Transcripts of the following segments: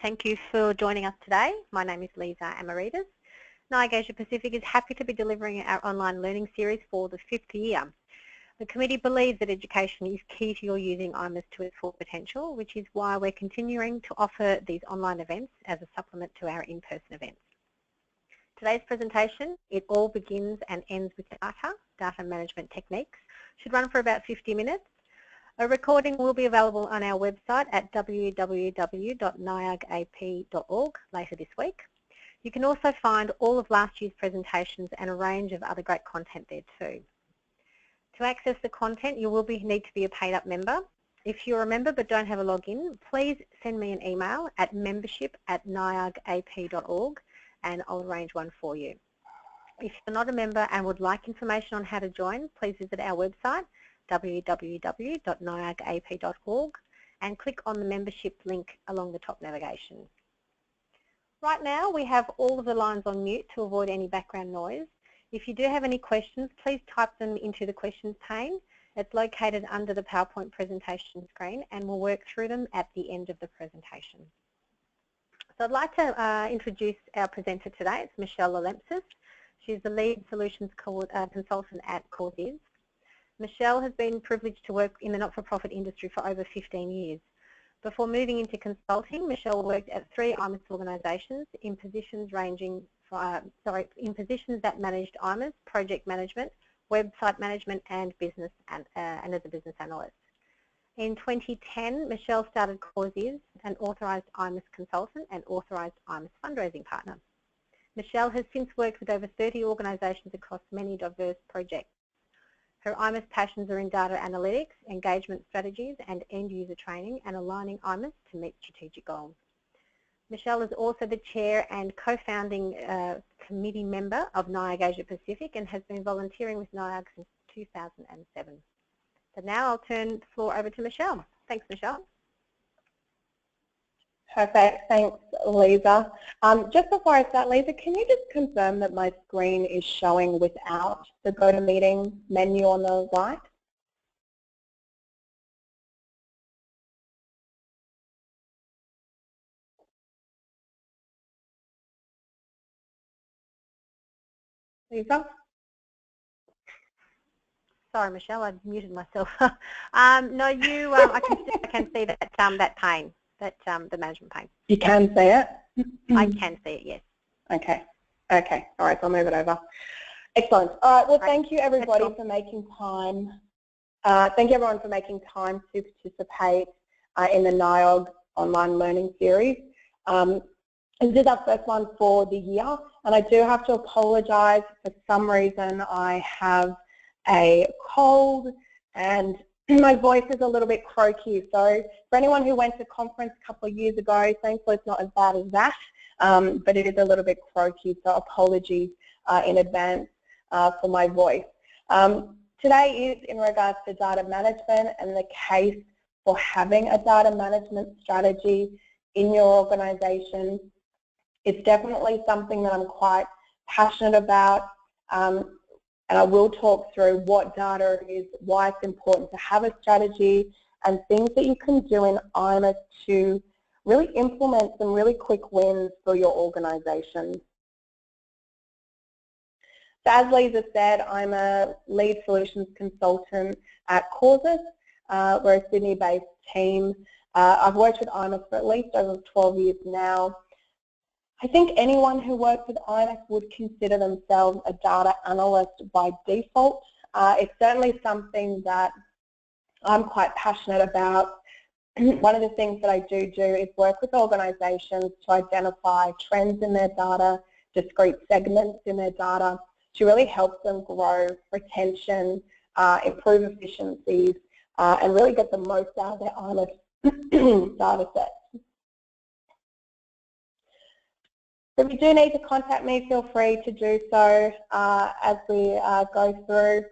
Thank you for joining us today. My name is Lisa Amaritas. NIAG Asia Pacific is happy to be delivering our online learning series for the 5th year. The committee believes that education is key to your using IMAS to its full potential, which is why we're continuing to offer these online events as a supplement to our in-person events. Today's presentation, it all begins and ends with data management techniques, should run for about 50 minutes. A recording will be available on our website at www.niagap.org later this week. You can also find all of last year's presentations and a range of other great content there too. To access the content, you will need to be a paid up member. If you're a member but don't have a login, please send me an email at membership@niagap.org and I'll arrange one for you. If you're not a member and would like information on how to join, please visit our website www.niagap.org and click on the membership link along the top navigation. Right now we have all of the lines on mute to avoid any background noise. If you do have any questions, please type them into the questions pane. It's located under the PowerPoint presentation screen and we'll work through them at the end of the presentation. So I'd like to introduce our presenter today. It's Michelle Lelempsis. She's the lead solutions consultant at Causeis. Michelle has been privileged to work in the not-for-profit industry for over 15 years. Before moving into consulting, Michelle worked at 3 IMAS organisations in positions ranging in positions that managed IMAS, project management, website management and business and as a business analyst. In 2010, Michelle started Causeis, an authorised IMAS consultant and authorised IMAS fundraising partner. Michelle has since worked with over 30 organisations across many diverse projects. Her IMAS passions are in data analytics, engagement strategies and end-user training and aligning IMAS to meet strategic goals. Michelle is also the chair and co-founding committee member of NIAG Asia Pacific and has been volunteering with NIAG since 2007. So now I'll turn the floor over to Michelle. Thanks, Michelle. Perfect. Thanks, Lisa. Just before I start, Lisa, can you just confirm that my screen is showing without the GoToMeeting menu on the right? Lisa? Sorry, Michelle, I muted myself. No, I can see that that pane. The management pane. You can see it? I can see it, yes. Okay. Okay. All right, so I'll move it over. Excellent. All right, well, thank you everybody for making time. Thank you everyone for making time to participate in the NIAG online learning series. This is our first one for the year, and I do have to apologise. For some reason, I have a cold and my voice is a little bit croaky, so for anyone who went to conference a couple of years ago, thankfully it's not as bad as that, but it is a little bit croaky, so apologies in advance for my voice. Today is in regards to data management and the case for having a data management strategy in your organisation. It's definitely something that I'm quite passionate about. And I will talk through what data is, why it's important to have a strategy, and things that you can do in IMAS to really implement some really quick wins for your organisation. So as Lisa said, I'm a lead solutions consultant at Causeis. We're a Sydney-based team. I've worked with IMAS for at least over 12 years now. I think anyone who works with IMAS would consider themselves a data analyst by default. It's certainly something that I'm quite passionate about. One of the things that I do is work with organisations to identify trends in their data, discrete segments in their data, to really help them grow retention, improve efficiencies, and really get the most out of their IMAS data set. If you do need to contact me, feel free to do so as we go through.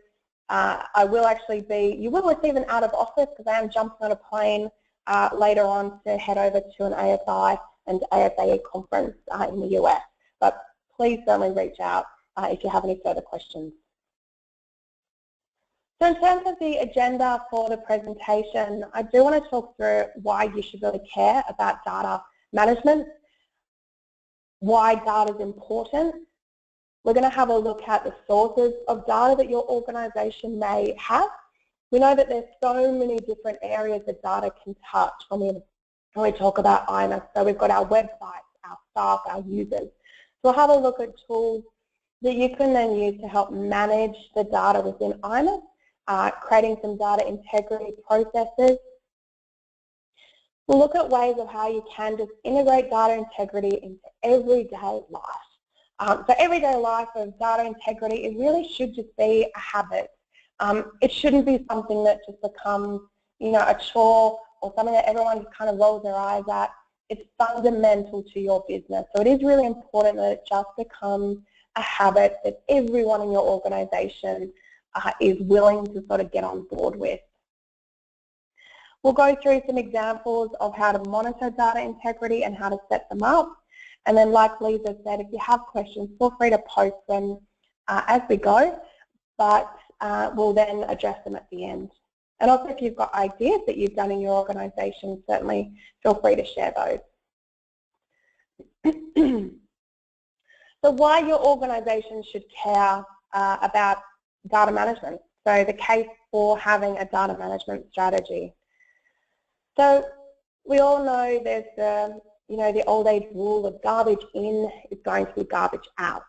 You will receive an out of office because I am jumping on a plane later on to head over to an ASI and ASAE conference in the US. But please certainly reach out if you have any further questions. So in terms of the agenda for the presentation, I do want to talk through why you should really care about data management. Why data is important. We're going to have a look at the sources of data that your organisation may have. We know that there's so many different areas that data can touch when we talk about IMIS. So we've got our websites, our staff, our users. So we'll have a look at tools that you can then use to help manage the data within IMIS, creating some data integrity processes. We'll look at ways of how you can just integrate data integrity into everyday life. So everyday life of data integrity, it really should just be a habit. It shouldn't be something that just becomes, a chore or something that everyone just kind of rolls their eyes at. It's fundamental to your business. So it is really important that it just becomes a habit that everyone in your organisation is willing to sort of get on board with. We'll go through some examples of how to monitor data integrity and how to set them up. And then like Lisa said, if you have questions, feel free to post them as we go, but we'll then address them at the end. And also if you've got ideas that you've done in your organisation, certainly feel free to share those. So why your organisation should care about data management. So the case for having a data management strategy. So we all know there's the old age rule of garbage in is going to be garbage out.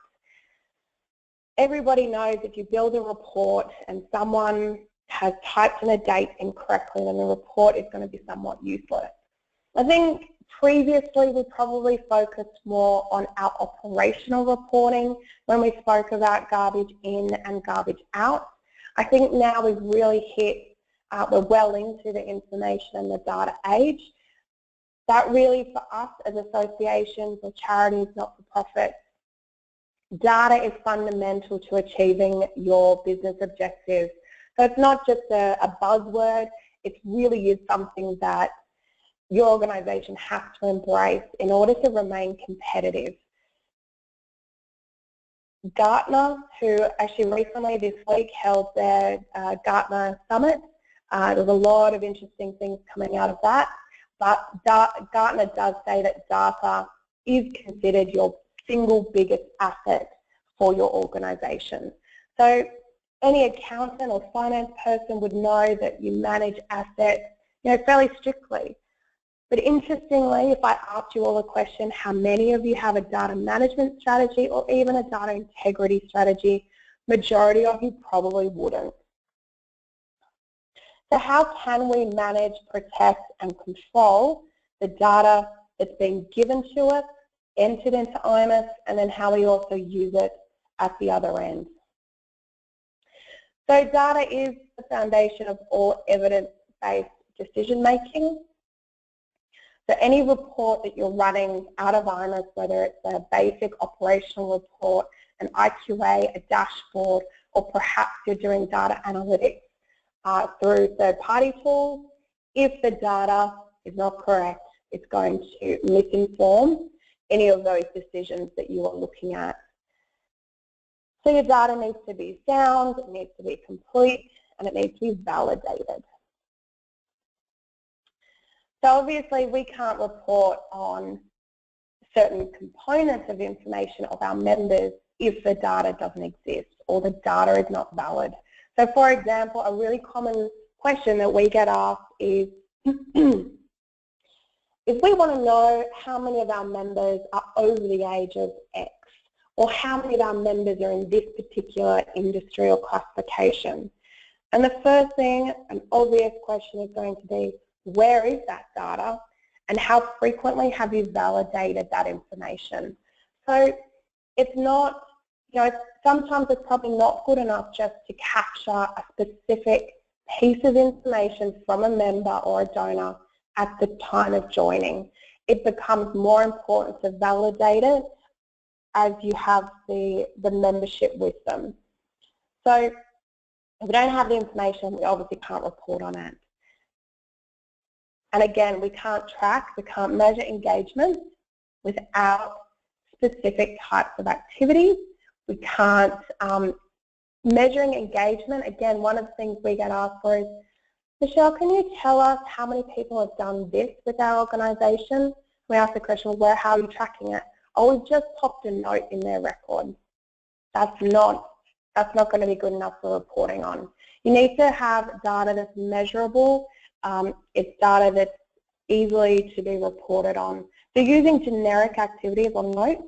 Everybody knows if you build a report and someone has typed in a date incorrectly, then the report is going to be somewhat useless. I think previously we probably focused more on our operational reporting when we spoke about garbage in and garbage out. I think now we've really hit, we're well into the information and the data age. That really for us as associations or charities, not-for-profit, data is fundamental to achieving your business objectives. So it's not just a buzzword, it really is something that your organisation has to embrace in order to remain competitive. Gartner, who actually recently this week held their Gartner Summit, there's a lot of interesting things coming out of that, but Gartner does say that data is considered your single biggest asset for your organisation. So any accountant or finance person would know that you manage assets, fairly strictly. But interestingly, if I asked you all a question, how many of you have a data management strategy or even a data integrity strategy, majority of you probably wouldn't. So how can we manage, protect and control the data that's been given to us, entered into IMIS, and then how we also use it at the other end? So data is the foundation of all evidence-based decision making. So any report that you're running out of IMIS, whether it's a basic operational report, an IQA, a dashboard, or perhaps you're doing data analytics through third-party tools, if the data is not correct, it's going to misinform any of those decisions that you are looking at. So your data needs to be sound, it needs to be complete, and it needs to be validated. So obviously we can't report on certain components of information of our members if the data doesn't exist or the data is not valid. So for example, a really common question that we get asked is, if we want to know how many of our members are over the age of X, or how many of our members are in this particular industry or classification. And the first thing, an obvious question is going to be, where is that data and how frequently have you validated that information? So it's not, sometimes it's probably not good enough just to capture a specific piece of information from a member or a donor at the time of joining. It becomes more important to validate it as you have the membership with them. So if we don't have the information, we obviously can't report on it. And again, we can't track, we can't measure engagement without specific types of activities. We can't, measuring engagement, again, one of the things we get asked for is, Michelle, can you tell us how many people have done this with our organisation? We ask the question, well, how are you tracking it? Oh, we've just popped a note in their record. That's not going to be good enough for reporting on. You need to have data that's measurable. It's data that's easily to be reported on. So using generic activities or notes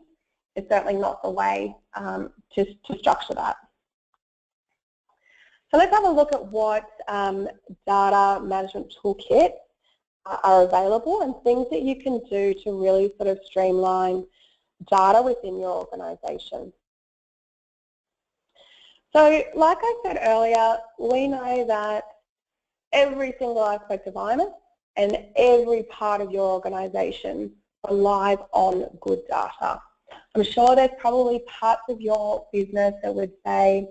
is certainly not the way to structure that. So let's have a look at what data management toolkits are available and things that you can do to really sort of streamline data within your organisation. So like I said earlier, we know that every single aspect of IMIS and every part of your organisation relies on good data. I'm sure there's probably parts of your business that would say,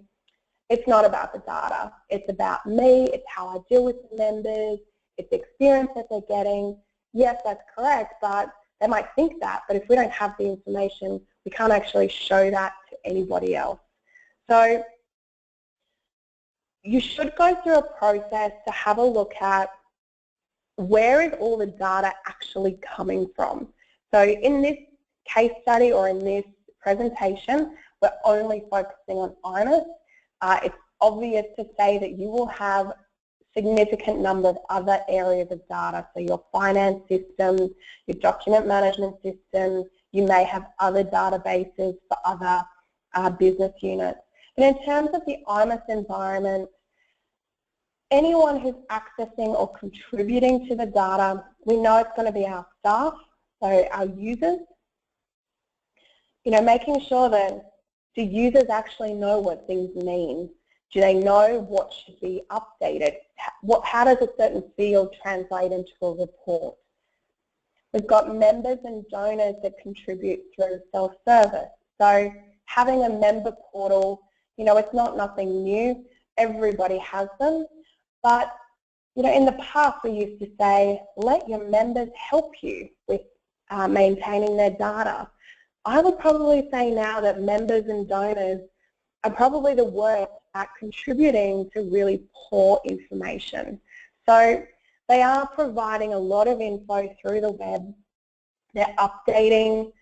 it's not about the data, it's about me, it's how I deal with the members, it's the experience that they're getting. Yes, that's correct, but they might think that, but if we don't have the information, we can't actually show that to anybody else. So you should go through a process to have a look at where is all the data actually coming from. So in this case study or in this presentation, we're only focusing on IMIS. It's obvious to say that you will have significant number of other areas of data, so your finance systems, your document management systems, you may have other databases for other business units. And in terms of the IMIS environment, anyone who's accessing or contributing to the data, we know it's going to be our staff, so our users. You know, making sure that the users actually know what things mean. Do they know what should be updated? How does a certain field translate into a report? We've got members and donors that contribute through self-service. So having a member portal, you know, it's not nothing new. Everybody has them. But, you know, in the past we used to say, let your members help you with maintaining their data. I would probably say now that members and donors are probably the worst at contributing to really poor information. So they are providing a lot of info through the web. They're updating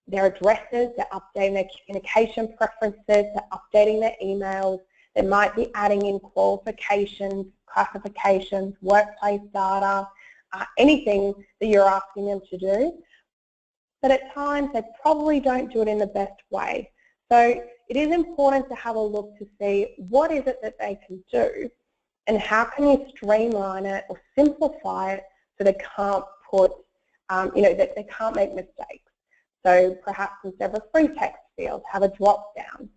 their addresses, they're updating their communication preferences, they're updating their emails. They might be adding in qualifications, classifications, workplace data, anything that you're asking them to do. But at times they probably don't do it in the best way. So it is important to have a look to see what is it that they can do and how can you streamline it or simplify it so they can't put, you know, that they can't make mistakes. So perhaps instead of a free text field, have a drop down.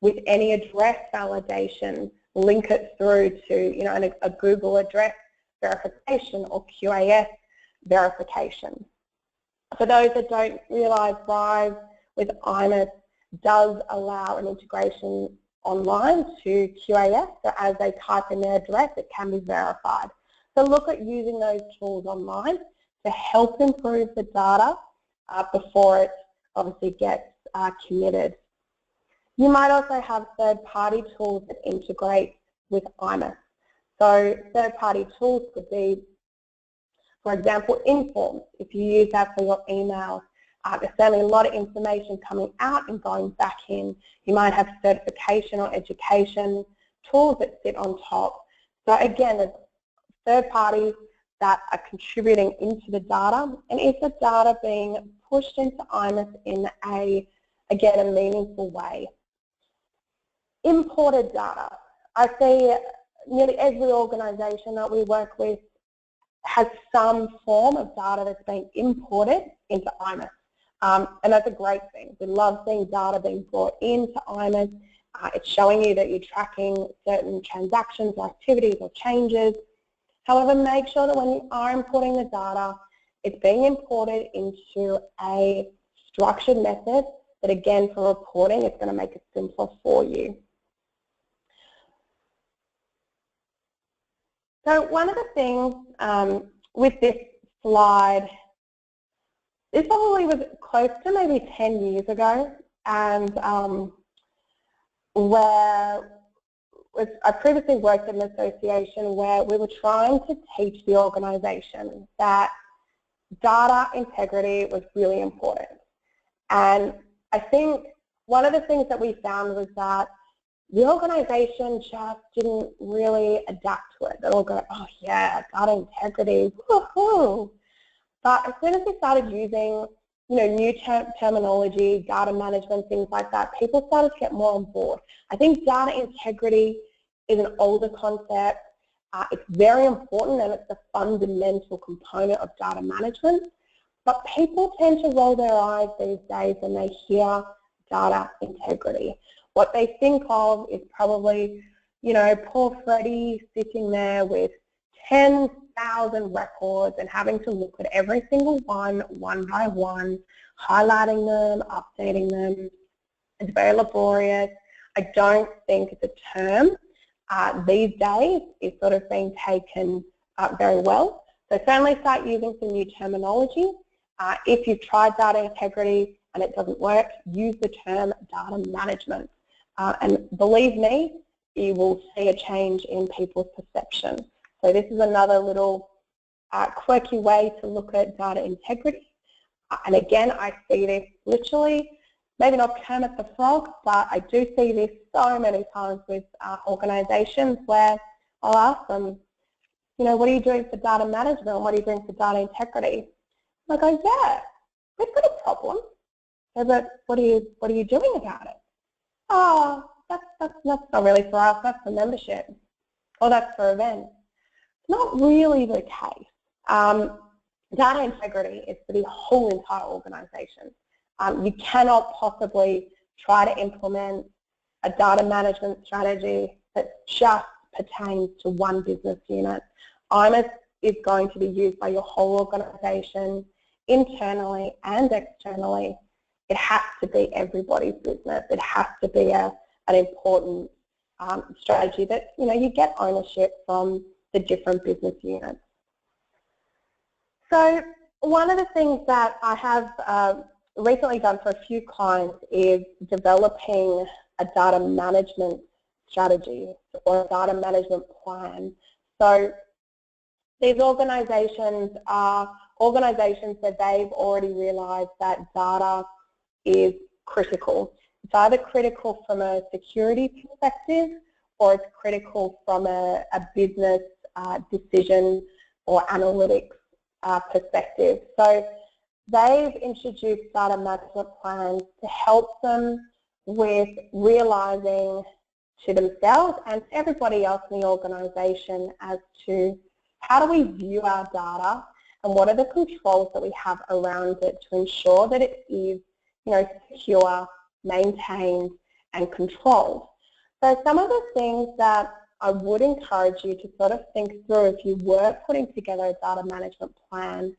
With any address validation, link it through to, you know, a Google address verification or QAS verification. For those that don't realise, Thrive with IMIS does allow an integration online to QAS, so as they type in their address, it can be verified. So look at using those tools online to help improve the data before it obviously gets committed. You might also have third-party tools that integrate with IMIS. So third-party tools could be, for example, Informs. If you use that for your emails, there's certainly a lot of information coming out and going back in. You might have certification or education tools that sit on top. So again, there's third parties that are contributing into the data, and is the data being pushed into IMIS in a meaningful way? Imported data. I see nearly every organisation that we work with has some form of data that's being imported into IMIS. And that's a great thing. We love seeing data being brought into IMIS. It's showing you that you're tracking certain transactions or activities or changes. However, make sure that when you are importing the data, it's being imported into a structured method that, again, for reporting, it's going to make it simpler for you. So one of the things with this slide, this probably was close to maybe 10 years ago, and where I previously worked in an association where we were trying to teach the organisation that data integrity was really important. And I think one of the things that we found was that the organisation just didn't really adapt to it. They'll all go, oh yeah, data integrity, woohoo. But as soon as we started using, new terminology, data management, things like that, people started to get more on board. I think data integrity is an older concept. It's very important and it's a fundamental component of data management. But people tend to roll their eyes these days when they hear data integrity. What they think of is probably, poor Freddie sitting there with 10,000 records and having to look at every single one by one, highlighting them, updating them. It's very laborious. I don't think it's a term these days is sort of being taken very well. So certainly start using some new terminology. If you've tried data integrity and it doesn't work, use the term data management. And believe me, you will see a change in people's perception. So this is another little quirky way to look at data integrity. And again, I see this literally, maybe not Kermit the Frog, but I do see this so many times with organisations where I'll ask them, what are you doing for data management? What are you doing for data integrity? And I go, yeah, we've got a problem. So, but what are you doing about it? Oh, that's not really for us, that's for membership. Or that's for events. It's not really the case. Data integrity is for the whole entire organisation. You cannot possibly try to implement a data management strategy that just pertains to one business unit. IMIS is going to be used by your whole organisation, internally and externally. It has to be everybody's business. It has to be an important strategy that, you get ownership from the different business units. So one of the things that I have recently done for a few clients is developing a data management strategy or a data management plan. So these organisations are organisations that they've already realised that data is critical. It's either critical from a security perspective or it's critical from a business decision or analytics perspective. So they've introduced data management plans to help them with realising to themselves and to everybody else in the organisation as to how do we view our data and what are the controls that we have around it to ensure that it is, secure, maintained and controlled. So some of the things that I would encourage you to sort of think through if you were putting together a data management plan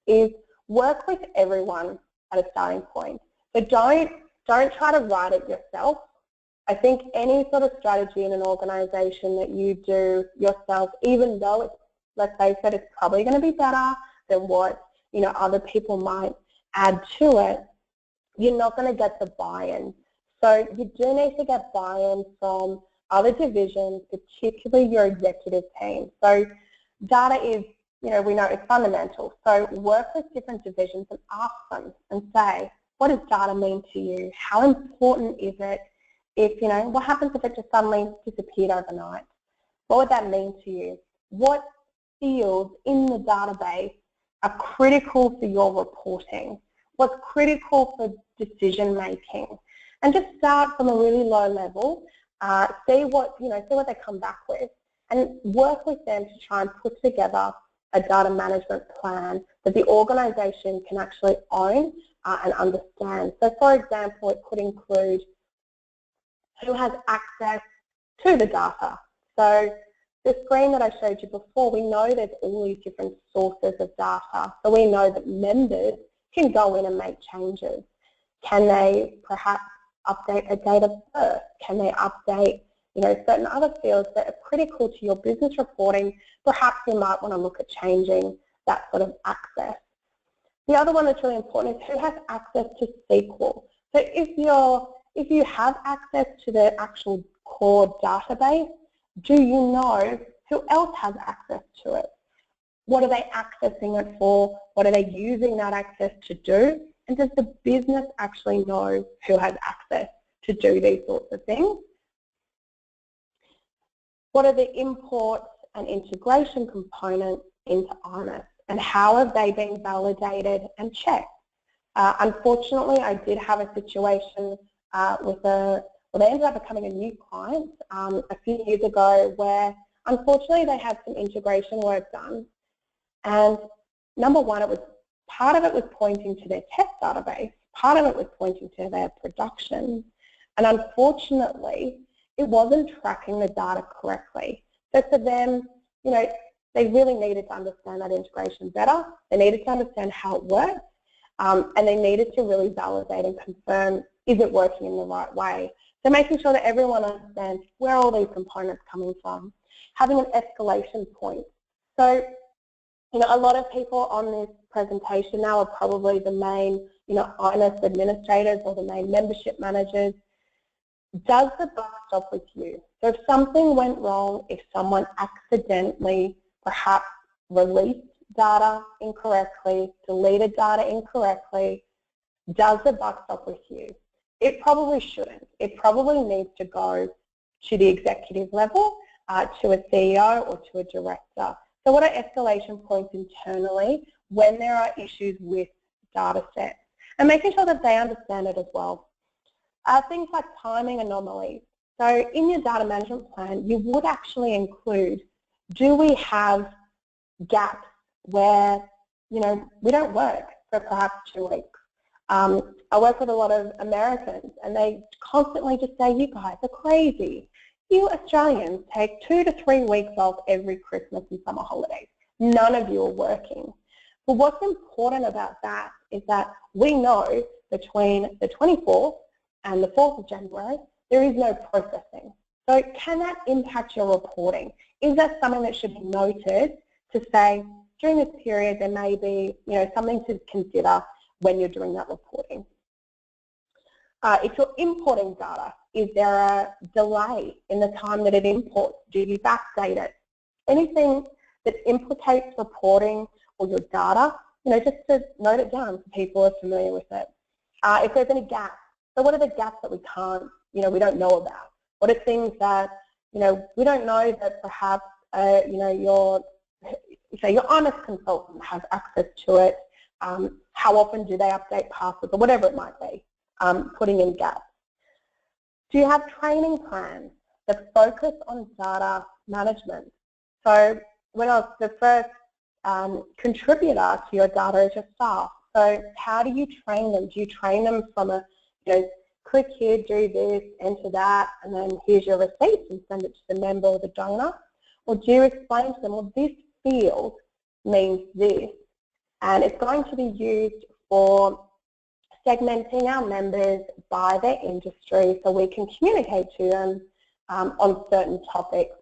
is work with everyone at a starting point. So don't try to write it yourself. I think any sort of strategy in an organisation that you do yourself, even though it's, let's face it, it's probably going to be better than what other people might add to it, you're not going to get the buy-in. So you do need to get buy-in from other divisions, particularly your executive team. So data is, we know it's fundamental. So work with different divisions and ask them and say, what does data mean to you? How important is it? If, what happens if it just suddenly disappeared overnight? What would that mean to you? What fields in the database are critical for your reporting? What's critical for decision making? And just start from a really low level, see what they come back with, and work with them to try and put together a data management plan that the organisation can actually own and understand. So for example, it could include who has access to the data. So the screen that I showed you before, we know there's all these different sources of data. So we know that members can go in and make changes. Can they perhaps update a date of birth? Can they update certain other fields that are critical to your business reporting? Perhaps you might want to look at changing that sort of access. The other one that's really important is who has access to SQL. So if you have access to the actual core database, do you know who else has access to it? What are they accessing it for? What are they using that access to do? And does the business actually know who has access to do these sorts of things? What are the imports and integration components into IMIS, and how have they been validated and checked? Unfortunately, I did have a situation they ended up becoming a new client a few years ago where unfortunately they had some integration work done. And number one, part of it was pointing to their test database, part of it was pointing to their production, and unfortunately it wasn't tracking the data correctly. So for them, you know, they really needed to understand that integration better, they needed to understand how it works, and they needed to really validate and confirm, is it working in the right way? So making sure that everyone understands where all these components are coming from, having an escalation point. So, you know, a lot of people on this presentation now are probably the main, you know, IMIS administrators or the main membership managers. Does the buck stop with you? So if something went wrong, if someone accidentally perhaps released data incorrectly, deleted data incorrectly, does the buck stop with you? It probably shouldn't. It probably needs to go to the executive level, to a CEO or to a director. So what are escalation points internally when there are issues with data sets? And making sure that they understand it as well. Things like timing anomalies. So in your data management plan, you would actually include, do we have gaps where, you know, we don't work for perhaps 2 weeks? I work with a lot of Americans and they constantly just say, you guys are crazy. You Australians take 2 to 3 weeks off every Christmas and summer holidays. None of you are working. But what's important about that is that we know between the 24th and the 4th of January, there is no processing. So can that impact your reporting? Is that something that should be noted to say, during this period, there may be, you know, something to consider when you're doing that reporting? If you're importing data, is there a delay in the time that it imports? Do you backdate it? Anything that implicates reporting or your data, you know, just to note it down so people are familiar with it. If there's any gaps, so what are the gaps that we can't, you know, we don't know about? What are things that, you know, we don't know that perhaps, you know, your IMIS consultant has access to it? How often do they update passwords or whatever it might be, putting in gaps. Do you have training plans that focus on data management? So the first contributor to your data is your staff. So how do you train them? Do you train them from a, you know, click here, do this, enter that, and then here's your receipt and send it to the member or the donor? Or do you explain to them, well, this field means this, and it's going to be used for segmenting our members by their industry so we can communicate to them on certain topics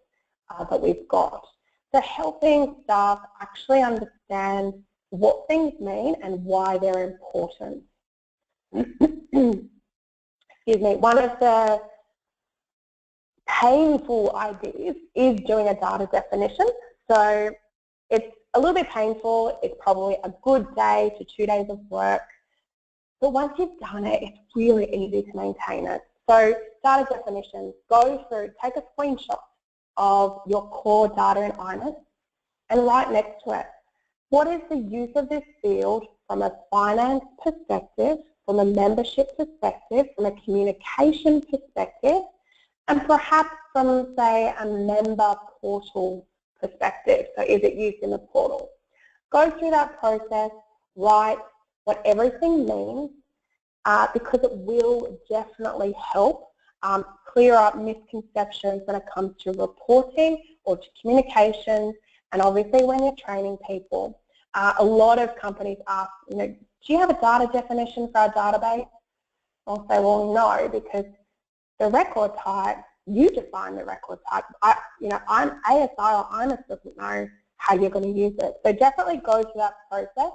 that we've got. So helping staff actually understand what things mean and why they're important. Excuse me. One of the painful ideas is doing a data definition. So it's a little bit painful. It's probably a good day to 2 days of work. But once you've done it, it's really easy to maintain it. So data definitions, go through, take a screenshot of your core data in IMIS and write next to it, what is the use of this field from a finance perspective, from a membership perspective, from a communication perspective, and perhaps from, say, a member portal perspective. So is it used in the portal? Go through that process, write what everything means, because it will definitely help clear up misconceptions when it comes to reporting or to communications, and obviously when you're training people. A lot of companies ask, you know, do you have a data definition for our database? I'll say, well, no, because the record type, you define the record type. I'm ASI or IMIS doesn't know how you're going to use it. So definitely go through that process.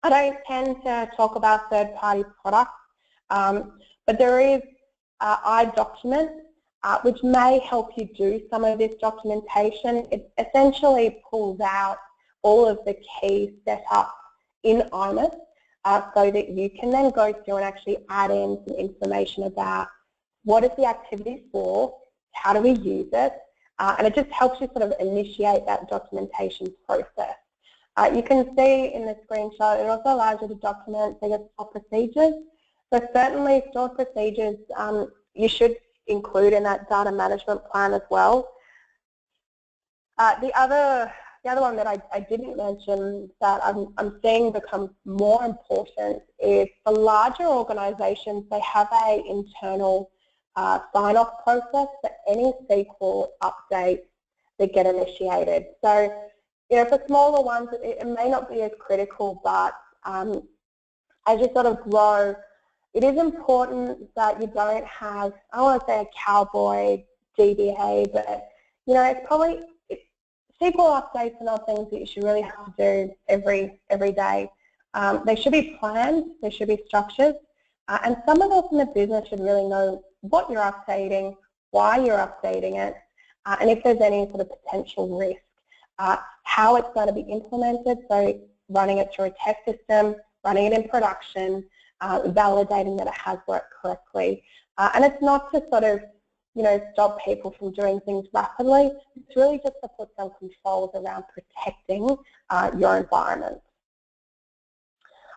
I don't tend to talk about third-party products, but there is iDocument, which may help you do some of this documentation. It essentially pulls out all of the key setups in IMIS so that you can then go through and actually add in some information about what is the activity for, how do we use it, and it just helps you sort of initiate that documentation process. You can see in the screenshot, it also allows you to document the stored procedures. So certainly stored procedures you should include in that data management plan as well. The other one that I didn't mention that I'm seeing become more important is for larger organisations, they have an internal sign-off process for any SQL updates that get initiated. So, for smaller ones, it may not be as critical, but as you sort of grow, it is important that you don't have, I don't want to say a cowboy DBA, but, it's probably, SQL updates are not things that you should really have to do every day. They should be planned, they should be structured, and some of us in the business should really know what you're updating, why you're updating it, and if there's any sort of potential risk, how it's going to be implemented, so running it through a test system, running it in production, validating that it has worked correctly. And it's not to sort of, stop people from doing things rapidly. It's really just to put some controls around protecting your environment.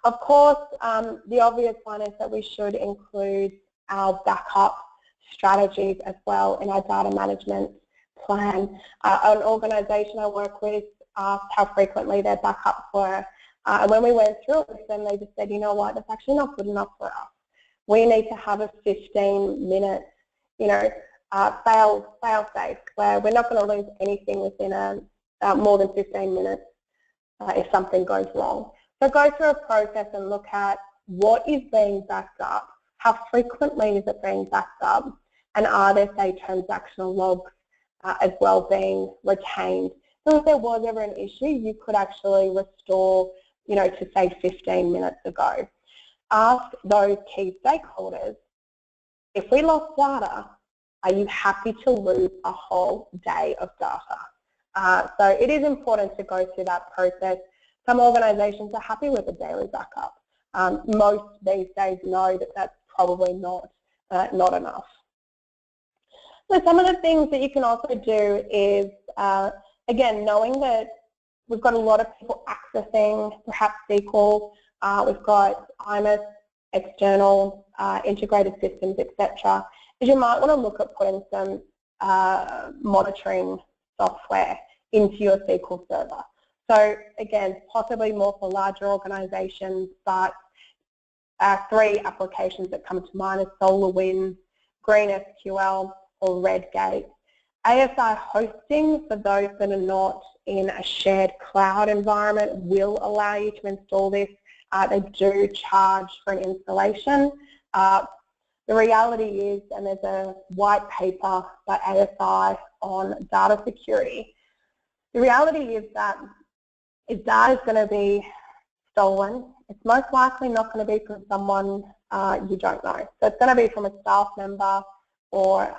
Of course, the obvious one is that we should include our backup strategies as well in our data management plan. An organisation I work with asked how frequently their backups were, and when we went through it with them, they just said, you know what, that's actually not good enough for us. We need to have a 15-minute, fail safe, where we're not going to lose anything within more than 15 minutes if something goes wrong. So go through a process and look at what is being backed up, how frequently is it being backed up, and are there, say, transactional logs as well being retained. So if there was ever an issue, you could actually restore, to say 15 minutes ago. Ask those key stakeholders, if we lost data, are you happy to lose a whole day of data? So it is important to go through that process. Some organisations are happy with a daily backup. Most these days know that that's probably not enough. So some of the things that you can also do is, again, knowing that we've got a lot of people accessing perhaps SQL, we've got IMIS, external integrated systems, etc. Is you might want to look at putting some monitoring software into your SQL server. So again, possibly more for larger organisations, but 3 applications that come to mind are SolarWinds, GreenSQL, or Redgate. ASI hosting, for those that are not in a shared cloud environment, will allow you to install this. They do charge for an installation. The reality is, and there's a white paper by ASI on data security, the reality is that if data is going to be stolen, it's most likely not going to be from someone you don't know. So it's going to be from a staff member or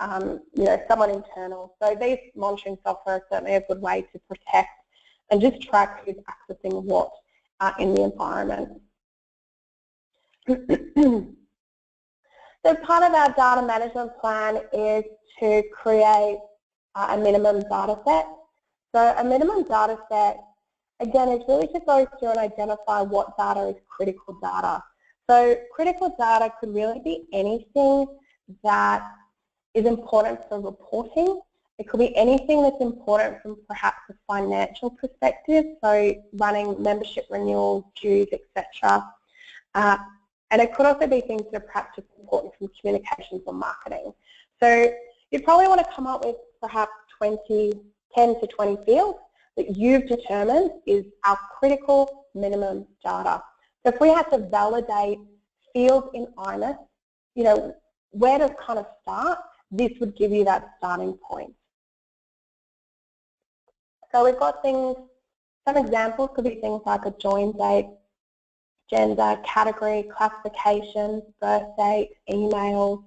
someone internal. So these monitoring software is certainly a good way to protect and just track who's accessing what in the environment. So part of our data management plan is to create a minimum data set. So a minimum data set, again, is really to go through and identify what data is critical data. So critical data could really be anything that is important for reporting. It could be anything that's important from perhaps a financial perspective, so running membership renewals, dues, etc. And it could also be things that are perhaps just important from communications or marketing. So you probably want to come up with perhaps 10 to 20 fields that you've determined is our critical minimum data. So if we had to validate fields in IMIS, where to kind of start, this would give you that starting point. So we've got things, some examples could be things like a join date, gender, category, classification, birth date, email,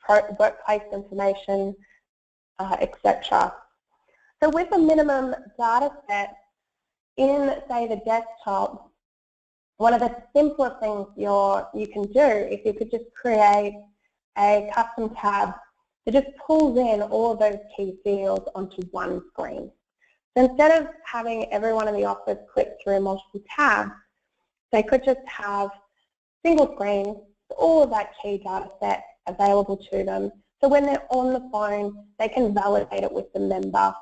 workplace information, etc. So with a minimum data set in, say, the desktop, one of the simplest things you can do is you could just create a custom tab that just pulls in all of those key fields onto one screen. So instead of having everyone in the office click through multiple tabs, they could just have single screen, all of that key data set available to them. So when they're on the phone, they can validate it with the member,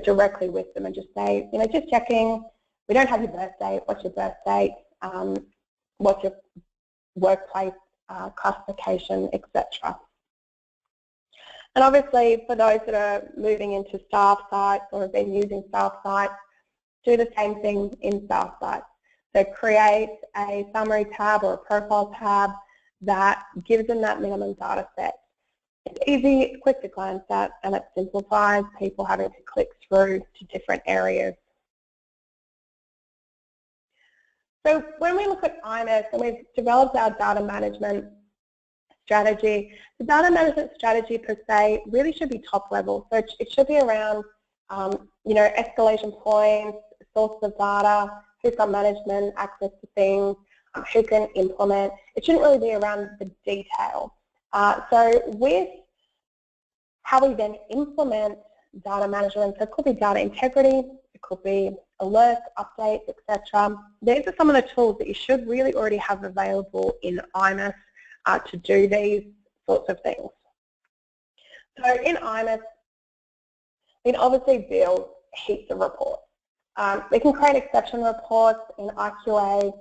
directly with them and just say, just checking, we don't have your birth date, what's your birth date, what's your workplace classification, etc. And obviously for those that are moving into staff sites or have been using staff sites, do the same thing in staff sites. So create a summary tab or a profile tab that gives them that minimum data set. It's easy, it's quick to glance at, and it simplifies people having to click through to different areas. So when we look at IMIS and we've developed our data management strategy, the data management strategy per se really should be top level. So it should be around, escalation points, sources of data, who's got management, access to things, who can implement. It shouldn't really be around the detail. So with how we then implement data management, so it could be data integrity, it could be alerts, updates, etc. These are some of the tools that you should really already have available in IMIS to do these sorts of things. So in IMIS, we can obviously build heaps of reports. We can create exception reports in IQA.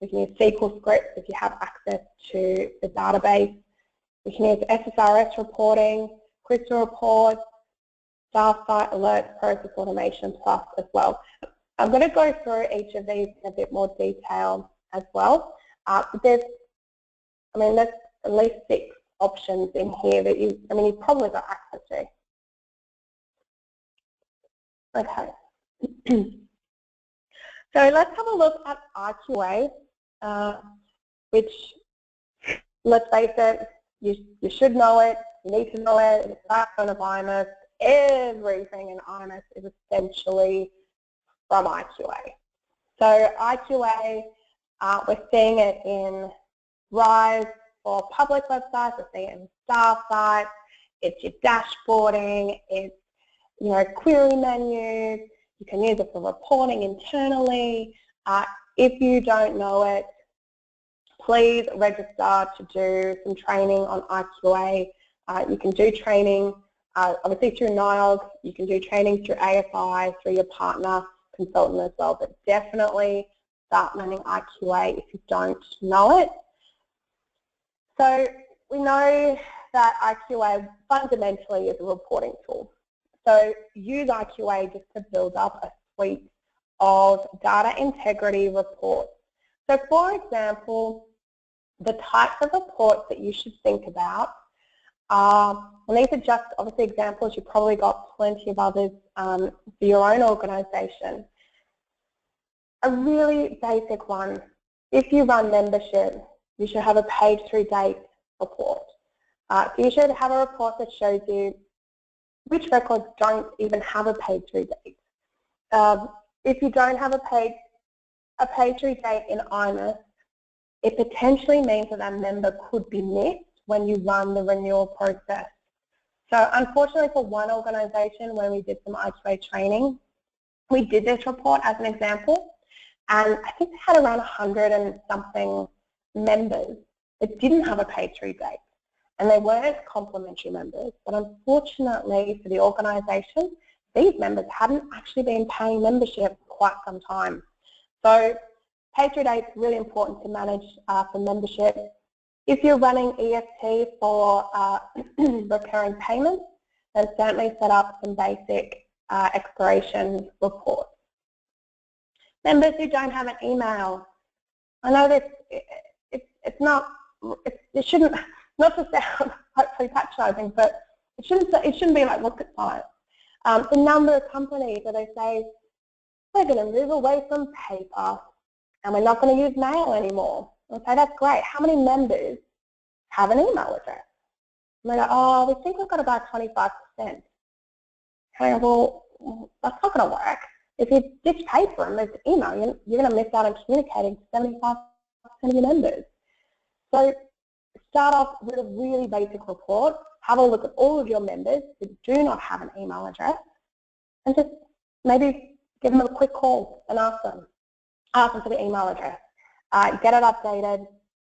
We can use SQL scripts if you have access to the database. We can use SSRS reporting, Crystal reports, staff site alerts, process automation plus as well. I'm going to go through each of these in a bit more detail as well. There's at least 6 options in here that you've probably got access to. Okay. So let's have a look at IQA, which, let's face it, you should know it, you need to know it, it's the backbone of IMIS. Everything in IMIS is essentially from IQA. So IQA, we're seeing it in RISE for public websites, we're seeing it in staff sites, it's your dashboarding, it's query menus, you can use it for reporting internally. If you don't know it, please register to do some training on IQA. You can do training obviously through NIOG, you can do training through AFI, through your partner consultant as well, but definitely start learning IQA if you don't know it. So we know that IQA fundamentally is a reporting tool. So use IQA just to build up a suite of data integrity reports. So for example, the types of reports that you should think about are, and these are just obviously examples, you've probably got plenty of others for your own organisation. A really basic one, if you run membership, you should have a page through date report. So you should have a report that shows you which records don't even have a page through date. If you don't have a page through date in IMIS, it potentially means that that member could be missed when you run the renewal process. So unfortunately for one organisation, when we did some IQA training, we did this report as an example, and I think they had around 100 and something members that didn't have a page through date. And they weren't complimentary members, but unfortunately for the organisation, these members hadn't actually been paying membership for quite some time. So page through date is really important to manage for membership. If you're running EFT for recurring payments, then certainly set up some basic expiration reports. Members who don't have an email, I know that it shouldn't, not to sound hopefully patronising, but it shouldn't be like rocket science. The number of companies that they say, we're going to move away from paper and we're not going to use mail anymore. Okay, that's great. How many members have an email address? they go, oh, we think we've got about 25%. And I go, well, that's not going to work. If you ditch paper and move to email, you're going to miss out on communicating to 75% of your members. So start off with a really basic report, have a look at all of your members who do not have an email address, and just maybe give them a quick call and ask them for the email address. Get it updated,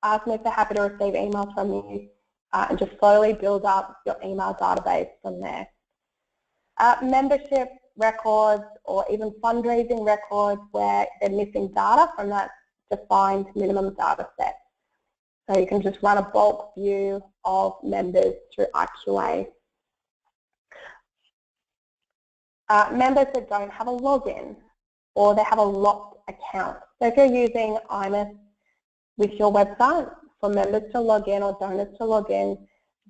ask them if they're happy to receive emails from you, and just slowly build up your email database from there. Membership records or even fundraising records where they're missing data from that defined minimum data set. So you can just run a bulk view of members through IQA. Members that don't have a login or they have a locked account. So if you're using IMIS with your website for members to log in or donors to log in,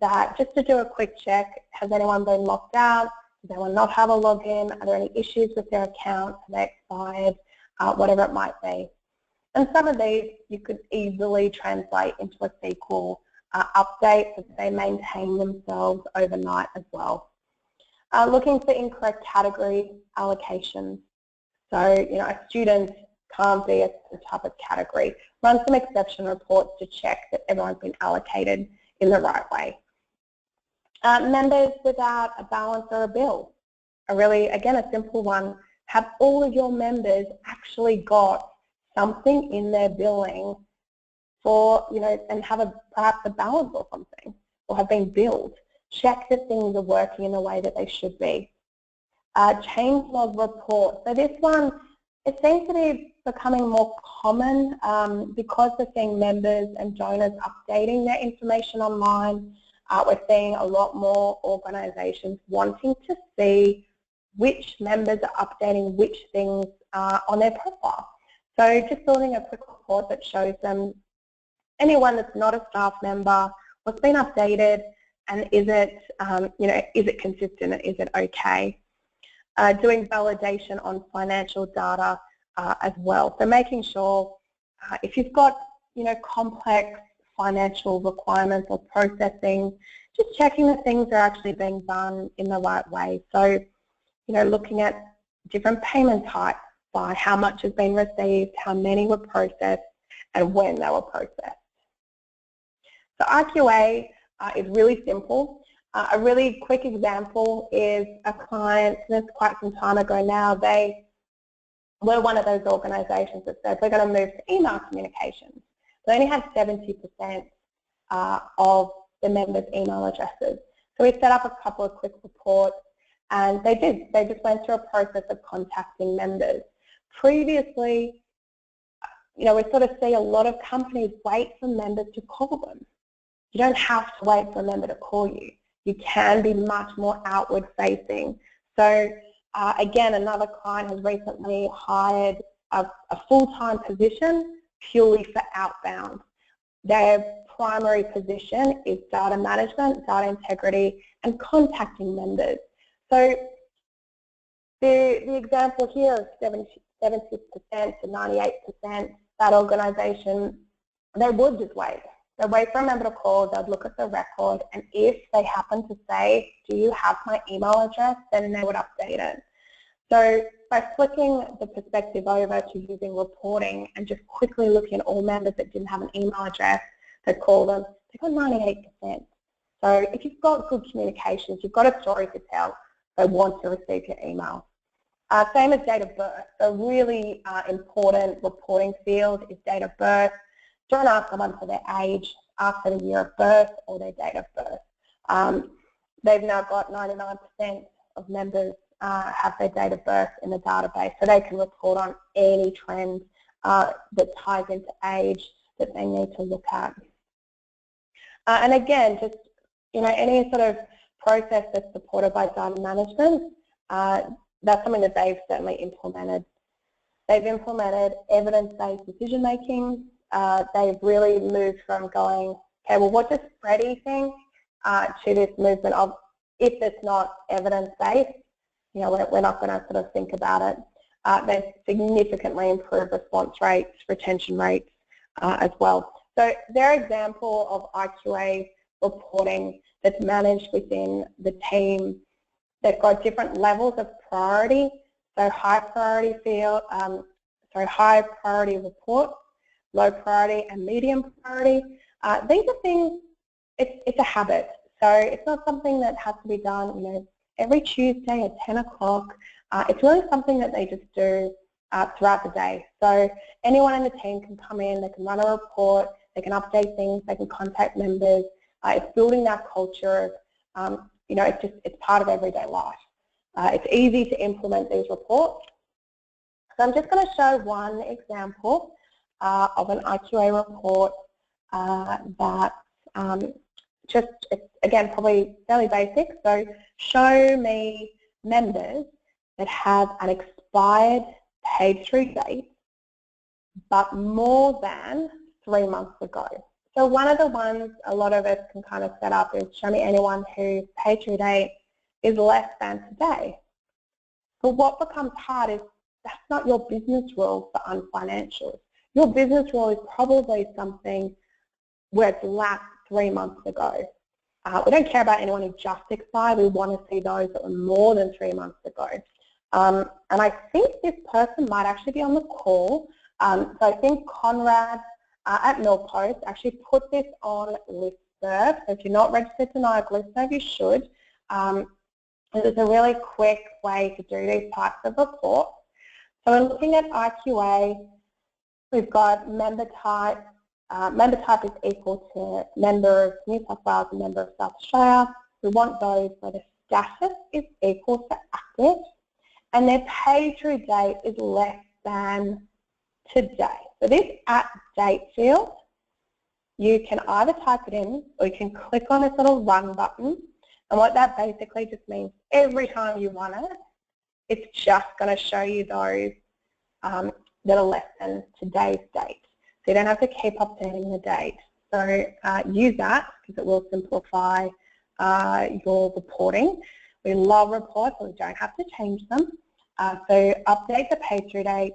that just to do a quick check, has anyone been locked out? Does anyone not have a login? Are there any issues with their account? Are they expired? Whatever it might be. And some of these you could easily translate into a SQL update so that they maintain themselves overnight as well. Looking for incorrect category allocations. So, a student can't be a type of category. Run some exception reports to check that everyone's been allocated in the right way. Members without a balance or a bill. Again, a simple one. Have all of your members actually got something in their billing for, and have perhaps a balance or something, or have been billed. Check that things are working in the way that they should be. Change log report. So this one, it seems to be becoming more common because we're seeing members and donors updating their information online. We're seeing a lot more organisations wanting to see which members are updating which things on their profile. So just building a quick report that shows them anyone that's not a staff member, what's been updated, and is it, is it consistent and is it okay? Doing validation on financial data as well. So making sure if you've got, complex financial requirements or processing, just checking that things are actually being done in the right way. So, looking at different payment types by how much has been received, how many were processed, and when they were processed. So IQA is really simple. A really quick example is a client, and it's quite some time ago now, they were one of those organisations that said we're going to move to email communications. They only had 70% of the members' email addresses. So we set up a couple of quick reports, and they did. They just went through a process of contacting members. Previously, we sort of see a lot of companies wait for members to call them. You don't have to wait for a member to call you. You can be much more outward facing. So again, another client has recently hired a full-time position purely for outbound. Their primary position is data management, data integrity, and contacting members. So the example here of 70% to 98%, that organisation, they would just wait. They'd wait for a member to call, they'd look at the record, and if they happen to say, do you have my email address, then they would update it. So by flicking the perspective over to using reporting and just quickly looking at all members that didn't have an email address, they'd call them, they got 98%. So if you've got good communications, you've got a story to tell, they want to receive your email. Same as date of birth. A really important reporting field is date of birth. Don't ask someone for their age, ask for the year of birth or their date of birth. They've now got 99% of members have their date of birth in the database, so they can report on any trend that ties into age that they need to look at. And again, just any sort of process that's supported by data management, that's something that they've certainly implemented. They've implemented evidence-based decision making. They've really moved from going, okay, well, what does Freddie think, to this movement of, if it's not evidence-based, we're not going to sort of think about it. They've significantly improved response rates, retention rates as well. So their example of IQA reporting, that's managed within the team. They've got different levels of priority, so high priority field, high priority report, low priority and medium priority. These are things, it's a habit. So it's not something that has to be done, every Tuesday at 10 o'clock. It's really something that they just do throughout the day. So anyone in the team can come in, they can run a report, they can update things, they can contact members. It's building that culture of, it's part of everyday life. It's easy to implement these reports. So I'm just going to show one example of an IQA report that it's again probably fairly basic. So show me members that have an expired paid through date but more than 3 months ago. So one of the ones a lot of us can kind of set up is show me anyone whose paid through date is less than today. But what becomes hard is that's not your business rule for unfinancials. Your business rule is probably something where it's lapsed 3 months ago. We don't care about anyone who just expired. We want to see those that were more than 3 months ago. And I think this person might actually be on the call. So I think Conrad at Milpost actually put this on Listserv. So if you're not registered to NIOG Listserv, you should. It's a really quick way to do these types of reports. So we're looking at IQA. We've got member type. Member type is equal to member of New South Wales and member of South Australia. We want those where the status is equal to active and their paid through date is less than today. So this at date field, you can either type it in or you can click on this little run button, and what that basically just means every time you run it, it's just going to show you those that are less than today's date. So you don't have to keep updating the date. So use that because it will simplify your reporting. We love reports, so we don't have to change them. So update the pay through date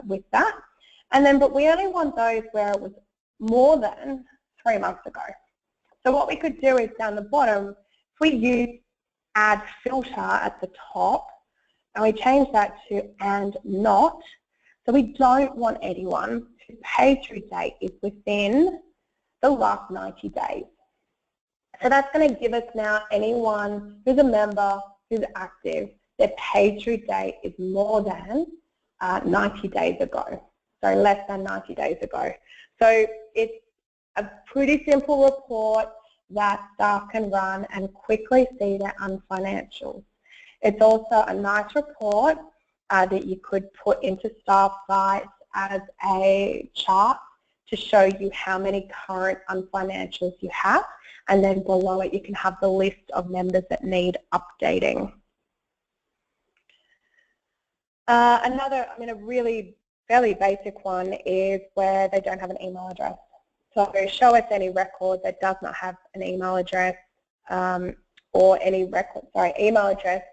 with that. And then, but we only want those where it was more than 3 months ago. So what we could do is down the bottom, if we use add filter at the top, and we change that to and not, so we don't want anyone whose pay through date is within the last 90 days. So that's going to give us now anyone who's a member, who's active, their pay through date is more than 90 days ago, so less than 90 days ago. So it's a pretty simple report that staff can run and quickly see their unfinancials. It's also a nice report that you could put into staff sites as a chart to show you how many current unfinancials you have, and then below it you can have the list of members that need updating. Another, a really fairly basic one is where they don't have an email address. So show us any record that does not have an email address or any record, email address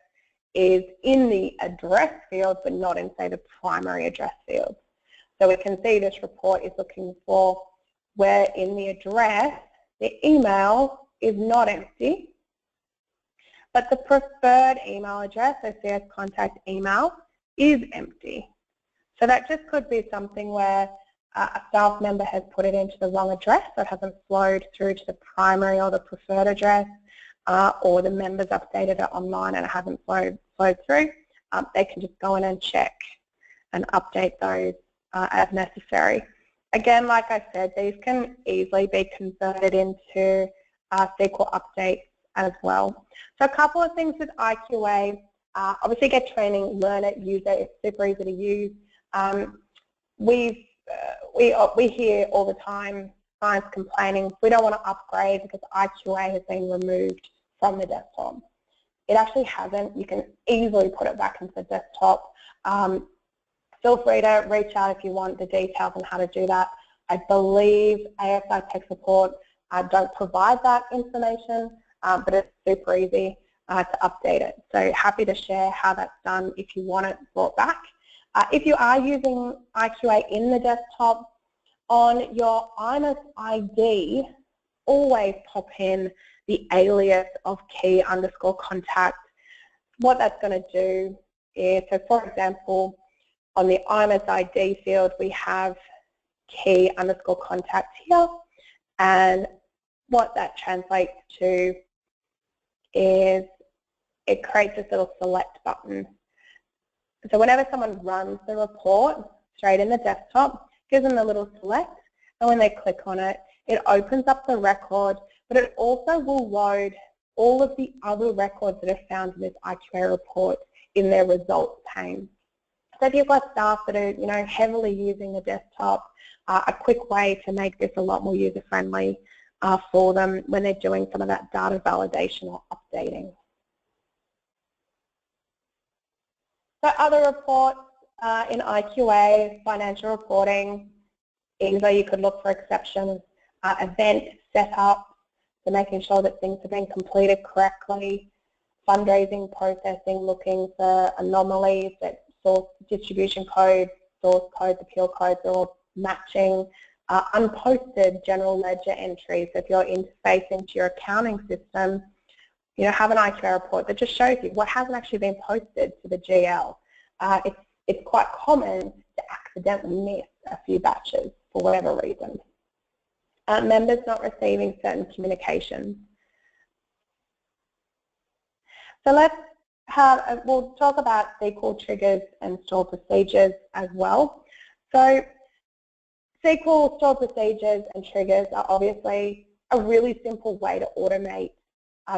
is in the address field but not in, say, the primary address field. So we can see this report is looking for where in the address the email is not empty, but the preferred email address, so CS contact email, is empty. So that just could be something where a staff member has put it into the wrong address, so it hasn't flowed through to the primary or the preferred address, or the members updated it online and it hasn't flowed through. They can just go in and check and update those as necessary. Again, like I said, these can easily be converted into SQL updates as well. So a couple of things with IQA. Obviously get training, learn it, use it, it's super easy to use. We hear all the time clients complaining we don't want to upgrade because IQA has been removed from the desktop. It actually hasn't. You can easily put it back into the desktop. Feel free to reach out if you want the details on how to do that. I believe ASI Tech Support don't provide that information, but it's super easy to update it. So happy to share how that's done if you want it brought back. If you are using IQA in the desktop, on your IMIS ID, always pop in the alias of key_contact. What that's going to do is, so for example, on the IMS ID field, we have key_contact here, and what that translates to is it creates this little select button. So whenever someone runs the report straight in the desktop, gives them the little select, and when they click on it, it opens up the record, but it also will load all of the other records that are found in this IQA report in their results pane. So if you've got staff that are, heavily using the desktop, a quick way to make this a lot more user-friendly for them when they're doing some of that data validation or updating. So other reports in IQA, financial reporting, either you could look for exceptions, event setup, so making sure that things have been completed correctly, fundraising processing, looking for anomalies that source distribution codes, source codes, appeal codes are all matching, unposted general ledger entries. So if you're interfacing to your accounting system, have an IQA report that just shows you what hasn't actually been posted to the GL. It's quite common to accidentally miss a few batches for whatever reason. Members not receiving certain communications. So we'll talk about SQL triggers and stored procedures as well. So SQL stored procedures and triggers are obviously a really simple way to automate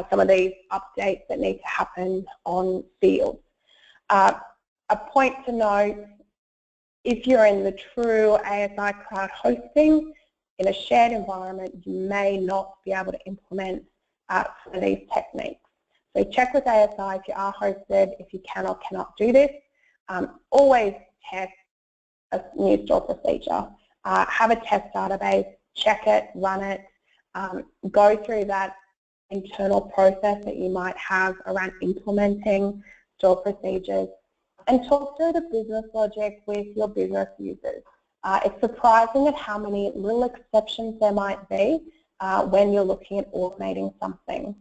some of these updates that need to happen on fields. A point to note, if you're in the true ASI cloud hosting, in a shared environment, you may not be able to implement some of these techniques. So check with ASI if you are hosted, if you can or cannot do this. Always test a new stored procedure. Have a test database, check it, run it, go through that internal process that you might have around implementing stored procedures, and talk through the business logic with your business users. It's surprising at how many little exceptions there might be when you're looking at automating something.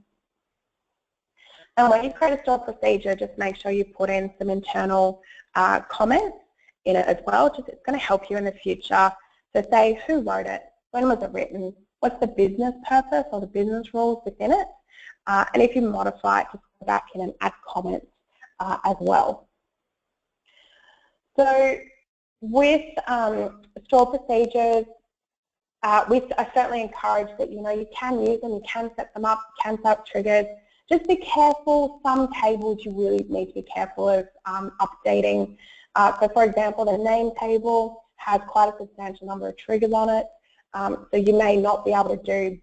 And when you create a stored procedure, just make sure you put in some internal comments in it as well. It's going to help you in the future. So say who wrote it, when was it written, what's the business purpose or the business rules within it, and if you modify it, just go back in and add comments as well. So with stored procedures, I certainly encourage that you can use them, you can set them up, you can set up triggers. Just be careful. Some tables you really need to be careful of updating. So for example, the name table has quite a substantial number of triggers on it. So you may not be able to do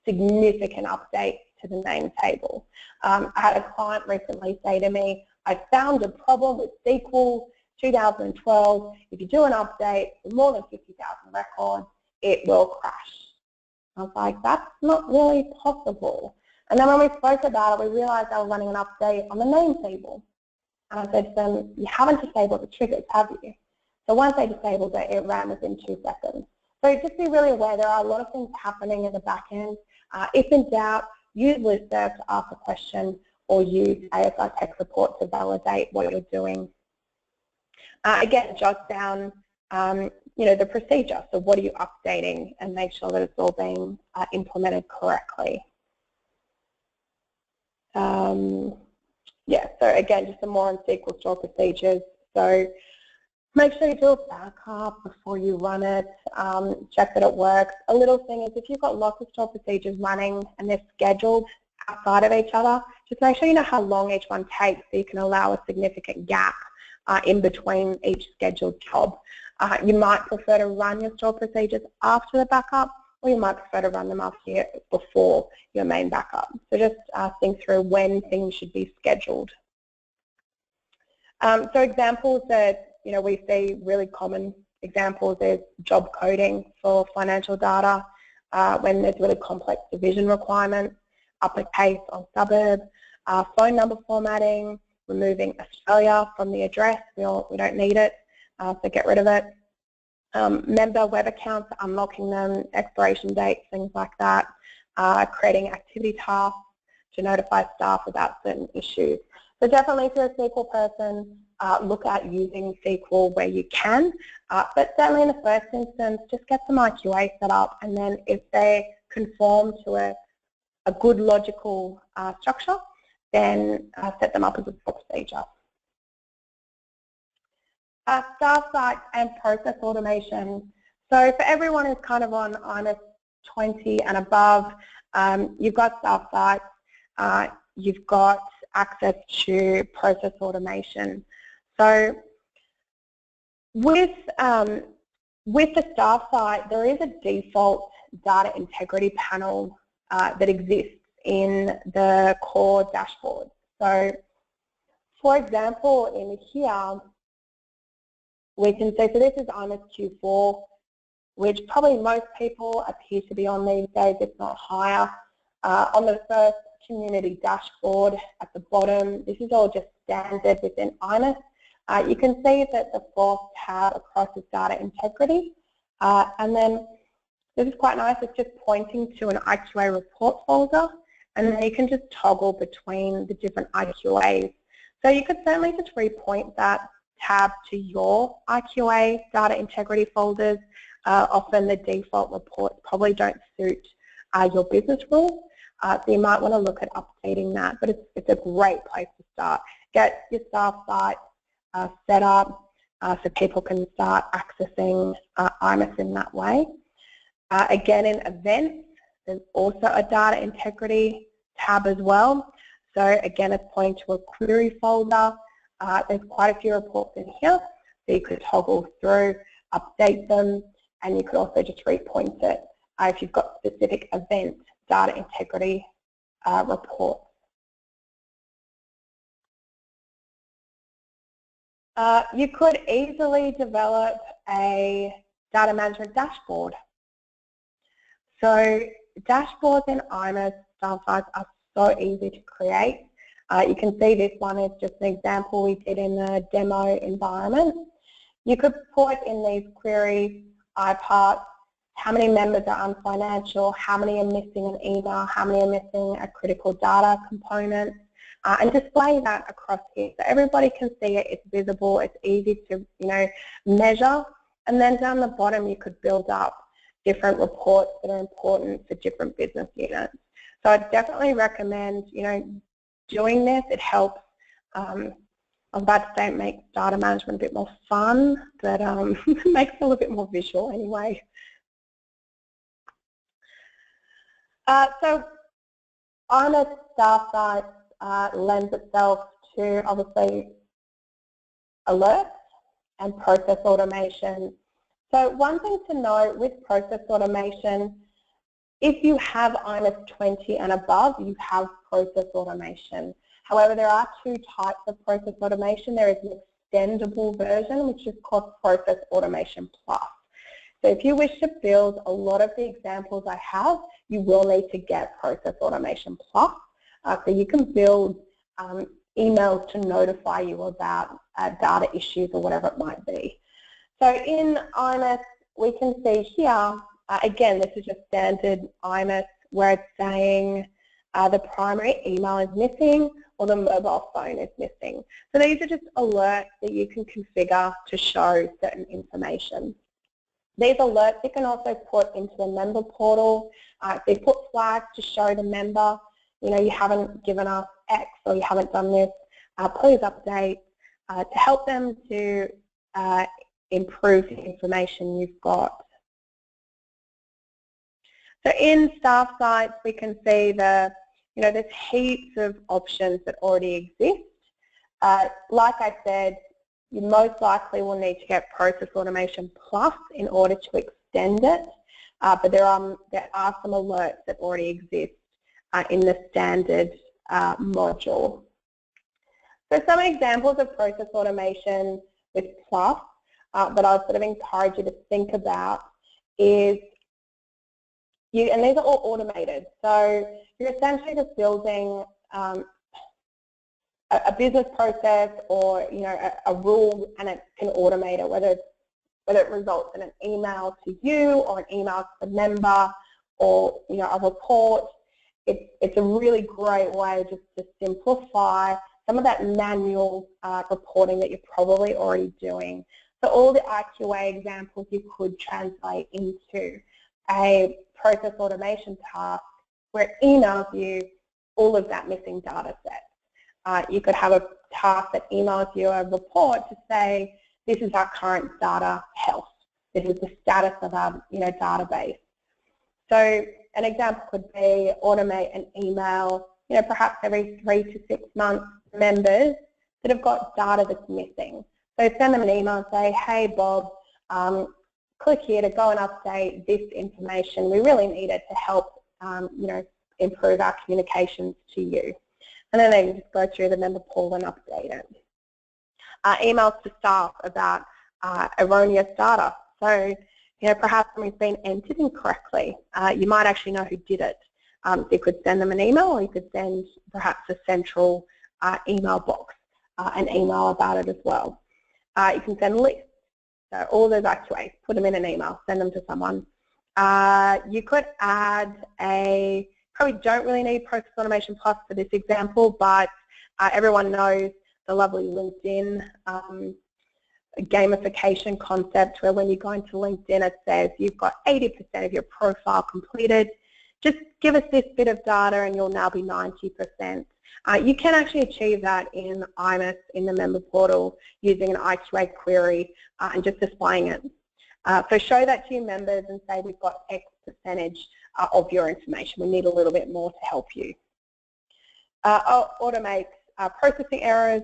significant updates to the name table. I had a client recently say to me, I found a problem with SQL 2012. If you do an update for more than 50,000 records, it will crash. I was like, that's not really possible. And then when we spoke about it, we realized I was running an update on the name table. And I said to them, you haven't disabled the triggers, have you? So once they disabled it, it ran within 2 seconds. So just be really aware there are a lot of things happening in the back end. If in doubt, use listserv to ask a question or use ASI tech support to validate what you're doing. Again, jot down the procedure. So what are you updating, and make sure that it's all being implemented correctly. Yeah, so again, just some more on SQL stored procedures. So make sure you do a backup before you run it, check that it works. A little thing is if you've got lots of stored procedures running and they're scheduled outside of each other, just make sure you know how long each one takes so you can allow a significant gap in between each scheduled job. You might prefer to run your stored procedures after the backup, or you might prefer to run them before your main backup. So just think through when things should be scheduled. So examples that we see, really common examples, is job coding for financial data when there's really complex division requirements, uppercase on suburb, phone number formatting, removing Australia from the address. We don't need it, so get rid of it. Member web accounts, unlocking them, expiration dates, things like that. creating activity tasks to notify staff about certain issues. So definitely if you're a SQL person, look at using SQL where you can, but certainly in the first instance, just get some IQA set up, and then if they conform to a good logical structure, then set them up as a procedure. Staff site and process automation. So for everyone who's kind of on IMIS 20 and above, you've got staff sites, you've got access to process automation. So with the staff site, there is a default data integrity panel that exists in the core dashboard. So for example, in here, we can see, so this is IMIS Q4, which probably most people appear to be on these days, if not higher. On the first community dashboard at the bottom, this is all just standard within IMIS. You can see that the fourth tab across is data integrity. And then this is quite nice, it's just pointing to an IQA report folder, and then you can just toggle between the different IQAs. So you could certainly just repoint that tab to your IQA data integrity folders. Often the default reports probably don't suit your business rules, so you might want to look at updating that, but it's a great place to start. Get your staff site set up so people can start accessing IMIS in that way. Again, in events, there's also a data integrity tab as well. So again, it's pointing to a query folder. There's quite a few reports in here, so you could toggle through, update them, and you could also just repoint it if you've got specific event data integrity reports. You could easily develop a data management dashboard. So dashboards in IMIS staff sites are so easy to create. You can see this one is just an example we did in the demo environment. You could put in these queries, iParts, how many members are unfinancial, how many are missing an email, how many are missing a critical data component, and display that across here so everybody can see it, it's visible, it's easy to measure, and then down the bottom you could build up different reports that are important for different business units. So I'd definitely recommend doing this. It helps, I was about to say it makes data management a bit more fun, but it makes it a little bit more visual anyway. So IMIS staff sites lends itself to obviously alerts and process automation. So one thing to note with process automation, if you have IMIS 20 and above, you have process automation. However, there are two types of process automation. There is an extendable version, which is called Process Automation Plus. So if you wish to build a lot of the examples I have, you will need to get Process Automation Plus. So you can build emails to notify you about data issues or whatever it might be. So in IMIS, we can see here, again, this is just standard IMIS where it's saying the primary email is missing or the mobile phone is missing. So these are just alerts that you can configure to show certain information. These alerts you can also put into a member portal. They put flags to show the member, you haven't given us X or you haven't done this, please update to help them to improve the information you've got. So in staff sites, we can see there's heaps of options that already exist. Like I said, you most likely will need to get Process Automation Plus in order to extend it, but there are some alerts that already exist in the standard module. So some examples of process automation with Plus that I would sort of encourage you to think about is, and these are all automated, so you're essentially just building a business process or a rule, and it can automate it, whether it results in an email to you or an email to the member or a report. It's a really great way just to simplify some of that manual reporting that you're probably already doing. So all the IQA examples you could translate into a process automation task where it emails you all of that missing data set. You could have a task that emails you a report to say, this is our current data health. This is the status of our database. So an example could be automate an email, perhaps every 3 to 6 months to members that have got data that's missing. So send them an email and say, hey Bob, click here to go and update this information. We really need it to help improve our communications to you. And then they can just go through the member portal and update it. Emails to staff about erroneous data. So, perhaps something's been entered incorrectly. You might actually know who did it. You could send them an email, or you could send perhaps a central email box, an email about it as well. You can send lists. So all those IQAs, put them in an email, send them to someone. You could add probably don't really need Process Automation Plus for this example, but everyone knows the lovely LinkedIn gamification concept where when you go into LinkedIn it says you've got 80% of your profile completed. Just give us this bit of data and you'll now be 90%. You can actually achieve that in IMIS in the member portal using an IQA query and just displaying it. So show that to your members and say we've got X percentage of your information. We need a little bit more to help you. Automate processing errors,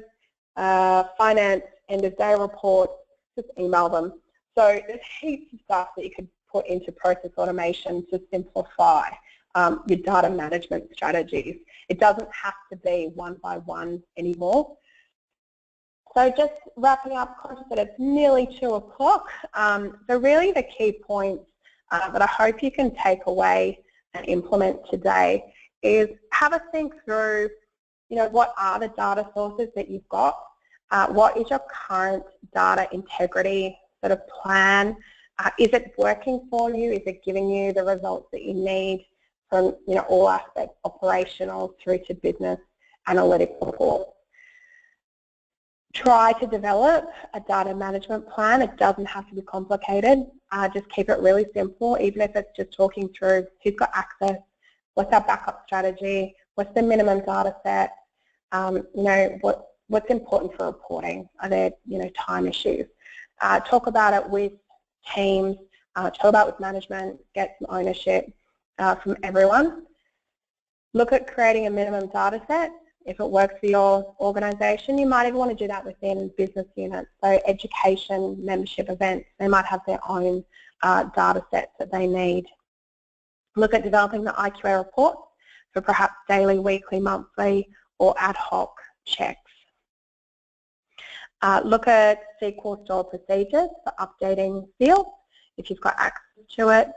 finance, end of day reports, just email them. So there's heaps of stuff that you could put into process automation to simplify your data management strategies. It doesn't have to be one by one anymore. So just wrapping up, conscious that it's nearly 2 o'clock. So really the key points that I hope you can take away and implement today is have a think through, what are the data sources that you've got? What is your current data integrity sort of plan? Is it working for you? Is it giving you the results that you need from all aspects, operational through to business analytical reports? Try to develop a data management plan. It doesn't have to be complicated. Just keep it really simple, even if it's just talking through who's got access, what's our backup strategy, what's the minimum data set, what's important for reporting, are there time issues. Talk about it with teams, talk about it with management, get some ownership from everyone. Look at creating a minimum data set. If it works for your organisation, you might even want to do that within business units. So education, membership events, they might have their own data sets that they need. Look at developing the IQA reports for perhaps daily, weekly, monthly, or ad hoc checks. Look at SQL stored procedures for updating fields if you've got access to it.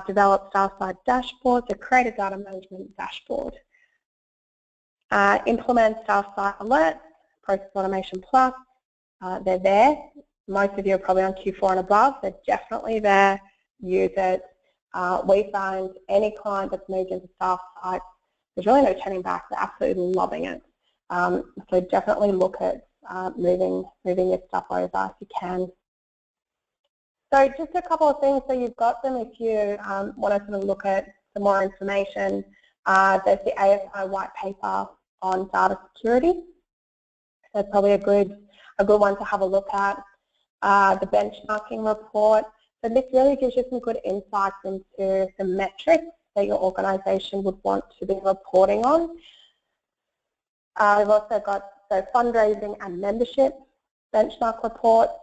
Develop staff-side dashboards, so create a data management dashboard. Implement staff-side alerts, Process Automation Plus, they're there. Most of you are probably on Q4 and above, they're definitely there, use it. We find any client that's moved into staff-side, there's really no turning back, they're absolutely loving it. So definitely look at moving your stuff over if you can. So just a couple of things, so you've got them if you want to sort of look at some more information. There's the ASI white paper on data security. That's probably a good one to have a look at. The benchmarking report. So this really gives you some good insights into some metrics that your organisation would want to be reporting on. We've also got fundraising and membership benchmark reports.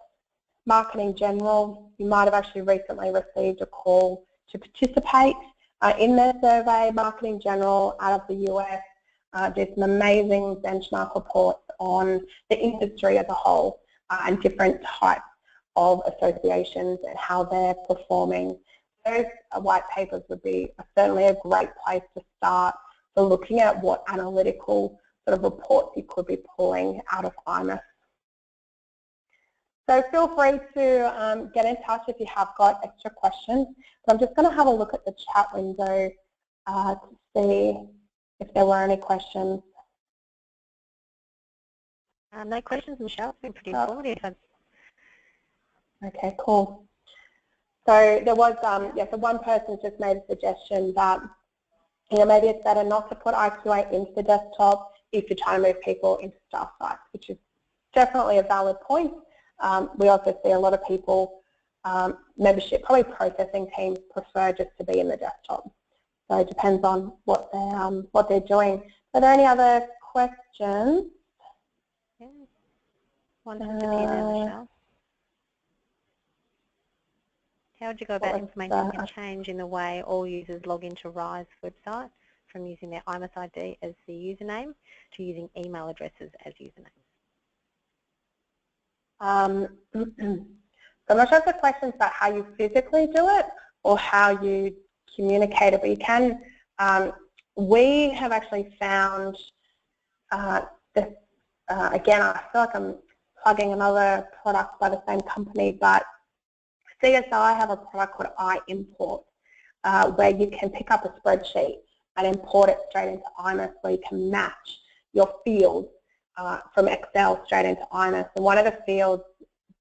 Marketing General, you might have actually recently received a call to participate in their survey. Marketing General out of the US did some amazing benchmark reports on the industry as a whole and different types of associations and how they're performing. Those white papers would be certainly a great place to start for looking at what analytical sort of reports you could be pulling out of IMIS. So feel free to get in touch if you have got extra questions. So I'm just going to have a look at the chat window to see if there were any questions. No questions, Michelle. It's been pretty informative. Okay, cool. So there was, so one person just made a suggestion that, maybe it's better not to put IQA into the desktop if you're trying to move people into staff sites, which is definitely a valid point. We also see a lot of people, membership, probably processing teams prefer just to be in the desktop. So it depends on what they're doing. Are there any other questions? Yeah. One from Michelle. How would you go about implementing a change in the way all users log into RISE website from using their IMIS ID as the username to using email addresses as usernames? So I'm not sure if the question is about how you physically do it or how you communicate it, but you can. We have actually found, again, I feel like I'm plugging another product by the same company, but CSI have a product called iImport, where you can pick up a spreadsheet and import it straight into IMIS, where you can match your fields from Excel straight into IMIS. And one of the fields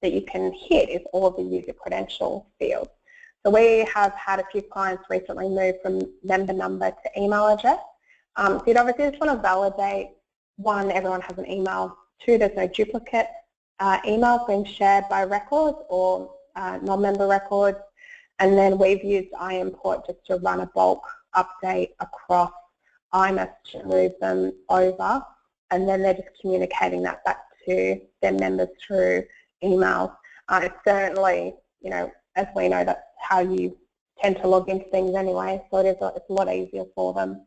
that you can hit is all of the user credential fields. So we have had a few clients recently move from member number to email address. So you'd obviously just want to validate, one, everyone has an email, two, there's no duplicate emails being shared by records or non-member records, and then we've used iImport just to run a bulk update across IMIS to move them over, and then they're just communicating that back to their members through emails. It's certainly, as we know, that's how you tend to log into things anyway, so it's a lot easier for them.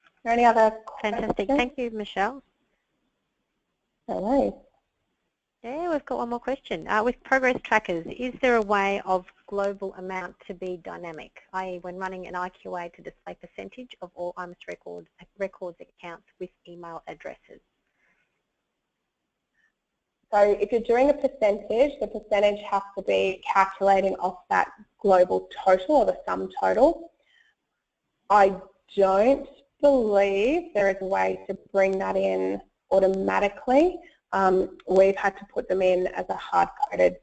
Are there any other questions? Fantastic. Thank you, Michelle. No worries. Yeah, we've got one more question. With progress trackers, is there a way of global amount to be dynamic, i.e. when running an IQA to display percentage of all IMIS records accounts with email addresses? So if you're doing a percentage, the percentage has to be calculating off that global total or the sum total. I don't believe there is a way to bring that in automatically. We've had to put them in as a hard-coded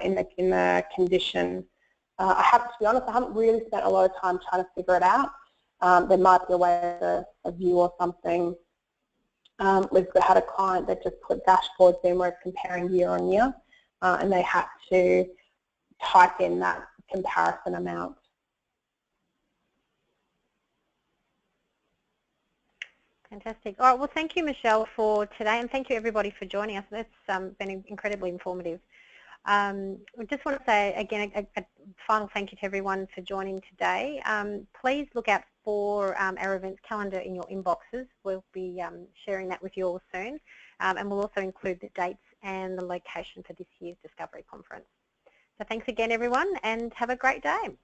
in the condition. I have to be honest, I haven't really spent a lot of time trying to figure it out. There might be a way of a view or something. We've had a client that just put dashboards in where it's comparing year on year, and they had to type in that comparison amount. Fantastic. All right, well, thank you, Michelle, for today, and thank you, everybody, for joining us. That's been incredibly informative. We just want to say, again, a final thank you to everyone for joining today. Please look out for our events calendar in your inboxes. We'll be sharing that with you all soon, and we'll also include the dates and the location for this year's Discovery Conference. So thanks again, everyone, and have a great day.